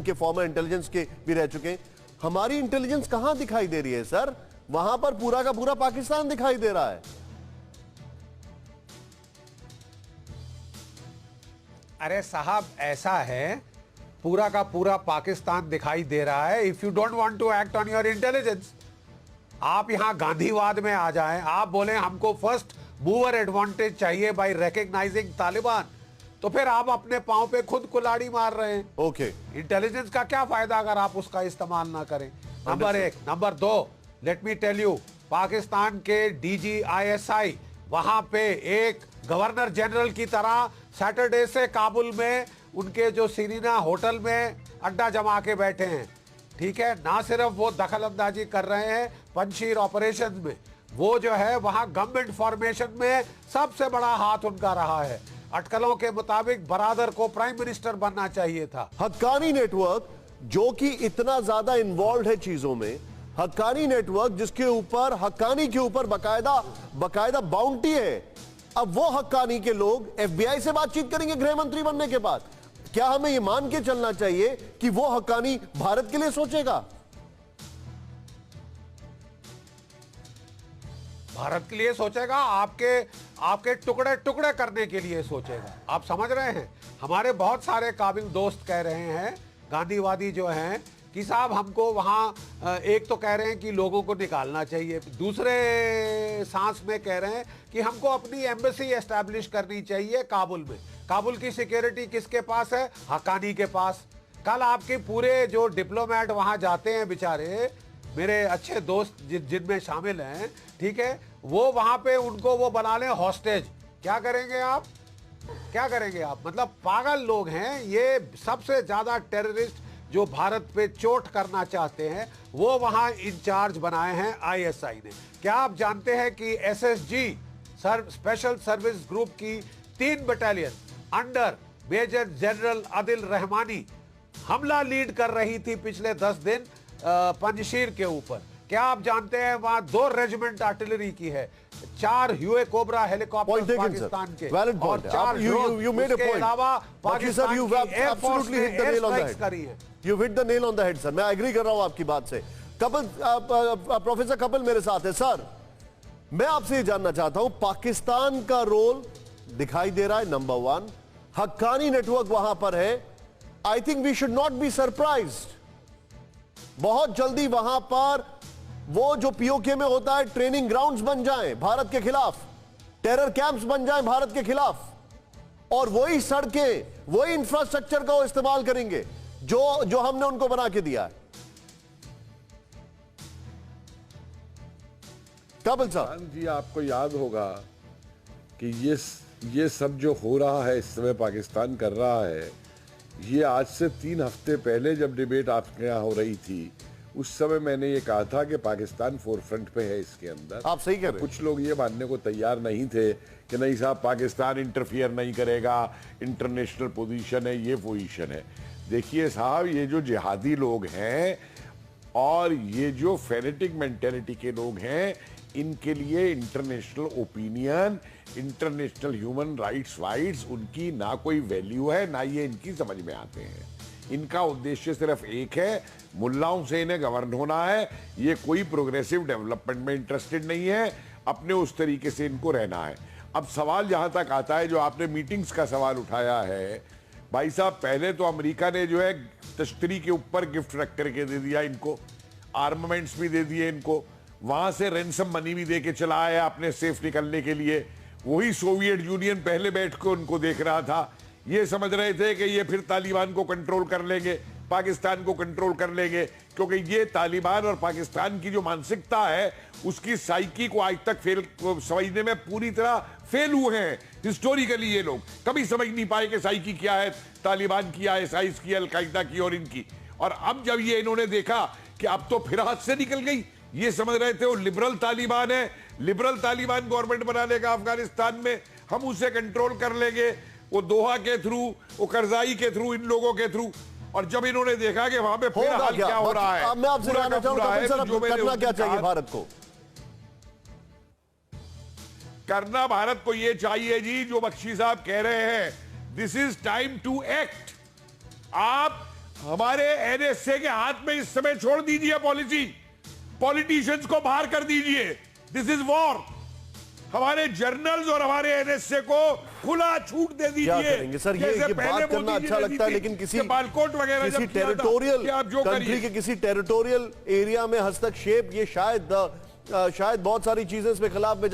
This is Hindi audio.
उनके फॉर्मर इंटेलिजेंस के भी रह चुके हैं। हमारी इंटेलिजेंस कहां दिखाई दे रही है सर? वहां पर पूरा का पूरा पाकिस्तान दिखाई दे रहा है। अरे साहब, ऐसा है, पूरा का पूरा पाकिस्तान दिखाई दे रहा है। If you don't want to act on your intelligence, आप यहां गांधीवाद में आ जाएं, आप बोले हमको फर्स्ट मूवर एडवांटेज चाहिए बाय रिकॉग्नाइजिंग तालिबान, तो फिर आप अपने पांव पे खुद कुल्हाड़ी मार रहे हैं। ओके, इंटेलिजेंस का क्या फायदा अगर आप उसका इस्तेमाल ना करें? नंबर एक। नंबर दो, let me tell you, Pakistan के DGISI वहां पे एक गवर्नर जनरल की तरह सैटरडे से काबुल में उनके जो सीरीना होटल में अड्डा जमा के बैठे हैं। ठीक है, ना सिर्फ वो दखल अंदाजी कर रहे हैं पंजशीर ऑपरेशन में, वो जो है वहां गवर्नमेंट फॉर्मेशन में सबसे बड़ा हाथ उनका रहा है। अटकलों के मुताबिक बरादर को प्राइम मिनिस्टर बनना चाहिए था। हक्कानी नेटवर्क जो कि इतना ज्यादा इन्वॉल्व है चीजों में, हक्कानी नेटवर्क जिसके ऊपर हक्कानी के ऊपर बकायदा बाउंटी है, अब वो हक्कानी के लोग FBI से बातचीत करेंगे गृह मंत्री बनने के बाद। क्या हमें यह मान के चलना चाहिए कि वो हक्कानी भारत के लिए सोचेगा? भारत के लिए सोचेगा, आपके टुकड़े टुकड़े करने के लिए सोचेगा। आप समझ रहे हैं? हमारे बहुत सारे काबिल दोस्त कह रहे हैं, गांधीवादी जो हैं, कि साहब हमको वहाँ एक तो कह रहे हैं कि लोगों को निकालना चाहिए, दूसरे सांस में कह रहे हैं कि हमको अपनी एम्बेसी एस्टैब्लिश करनी चाहिए काबुल में। काबुल की सिक्योरिटी किसके पास है? हक्कानी के पास। कल आपके पूरे जो डिप्लोमेट वहाँ जाते हैं बेचारे, मेरे अच्छे दोस्त जिनमें शामिल हैं, ठीक है, वो वहाँ पे उनको वो बना लें हॉस्टेज। क्या करेंगे आप? क्या करेंगे आप? मतलब पागल लोग हैं ये। सबसे ज्यादा टेररिस्ट जो भारत पे चोट करना चाहते हैं वो वहां इंचार्ज बनाए हैं ISI ने। क्या आप जानते हैं कि SSG स्पेशल सर्विस ग्रुप की 3 battalion under major general Adil Rahmani हमला लीड कर रही थी पिछले 10 दिन पंजशीर के ऊपर। क्या आप जानते हैं वहां 2 रेजिमेंट आर्टिलरी की है, 4 ह्यूए कोबरा हेलीकॉप्टर पाकिस्तान के, और 4 उसके अलावा पाकिस्तान की एयरफोर्स ने एयर स्ट्राइक्स करी है। You hit the nail on the head, sir. मैं एग्री कर रहा हूं आपकी बात से। प्रोफेसर कपिल मेरे साथ है। सर, मैं आपसे ये जानना चाहता हूं, पाकिस्तान का रोल दिखाई दे रहा है नंबर 1, हक्कानी नेटवर्क वहां पर है। I think we should not be surprised. बहुत जल्दी वहां पर वो जो POK में होता है ट्रेनिंग ग्राउंड्स बन जाएं भारत के खिलाफ, टेरर कैंप्स बन जाएं भारत के खिलाफ, और वही सड़कें, वही इंफ्रास्ट्रक्चर का वो इस्तेमाल करेंगे जो हमने उनको बना के दिया है। कपिल साहब जी, आपको याद होगा कि ये सब जो हो रहा है इस समय पाकिस्तान कर रहा है, ये आज से 3 हफ्ते पहले जब डिबेट आपके यहाँ हो रही थी, उस समय मैंने ये कहा था कि पाकिस्तान फोरफ्रंट पे है इसके अंदर। आप सही कह रहे हैं। कुछ लोग ये मानने को तैयार नहीं थे कि नहीं साहब पाकिस्तान इंटरफियर नहीं करेगा, इंटरनेशनल पोजीशन है, ये पोजीशन है। देखिए साहब, ये जो जिहादी लोग हैं और ये जो फेनेटिक मेंटेलिटी के लोग हैं, इनके लिए international opinion, international human rights उनकी ना कोई वैल्यू है, ना ये इनकी समझ में आते हैं। इनका उद्देश्य सिर्फ एक है, मुल्लाओं से इन्हें गवर्न होना है। ये कोई प्रोग्रेसिव डेवलपमेंट में इंटरेस्टेड नहीं है, अपने उस तरीके से इनको रहना है। अब सवाल जहां तक आता है, जो आपने मीटिंग्स का सवाल उठाया है, भाई साहब, पहले तो अमेरिका ने जो है तश्तरी के ऊपर गिफ्ट रख करके दे दिया इनको, आर्मामेंट्स भी दे दिए इनको, वहां से रैंसम मनी भी दे के चला आया अपने सेफ निकलने के लिए। वही सोवियत यूनियन पहले बैठ के उनको देख रहा था, ये समझ रहे थे कि ये फिर तालिबान को कंट्रोल कर लेंगे, पाकिस्तान को कंट्रोल कर लेंगे, क्योंकि ये तालिबान और पाकिस्तान की जो मानसिकता है उसकी साइकी को आज तक समझने में पूरी तरह फेल हुए हैं। हिस्टोरिकली ये लोग कभी समझ नहीं पाए कि साइकी क्या है, तालिबान की, ISIS की, अलकायदा की और इनकी। और अब जब ये इन्होंने देखा कि अब तो फिर हाथ से निकल गई, ये समझ रहे थे वो लिबरल तालिबान है, लिबरल तालिबान गवर्नमेंट बना लेगा अफगानिस्तान में, हम उसे कंट्रोल कर लेंगे, वो दोहा के थ्रू, वो करजाई के थ्रू, इन लोगों के थ्रू। और जब इन्होंने देखा कि वहां पे फिर हाल क्या हो रहा है, मैं आपसे जानना चाहूंगा करना क्या चाहिए भारत को? करना भारत को ये चाहिए जी, जो बख्शी साहब कह रहे हैं, this is time to act. आप हमारे एनएसए के हाथ में इस समय छोड़ दीजिए पॉलिसी, पॉलिटिशियंस को बाहर कर दीजिए। This is war. हमारे जर्नल्स और हमारे एनएसए को खुला छूट दे दीजिए। क्या करेंगे सर? ये बात करना अच्छा लगता है, लेकिन किसी बालकोट वगैरह किसी टेरिटोरियल कंट्री के किसी टेरिटोरियल एरिया में हस्तक्षेप, ये शायद बहुत सारी चीजें इसमें खिलाफ में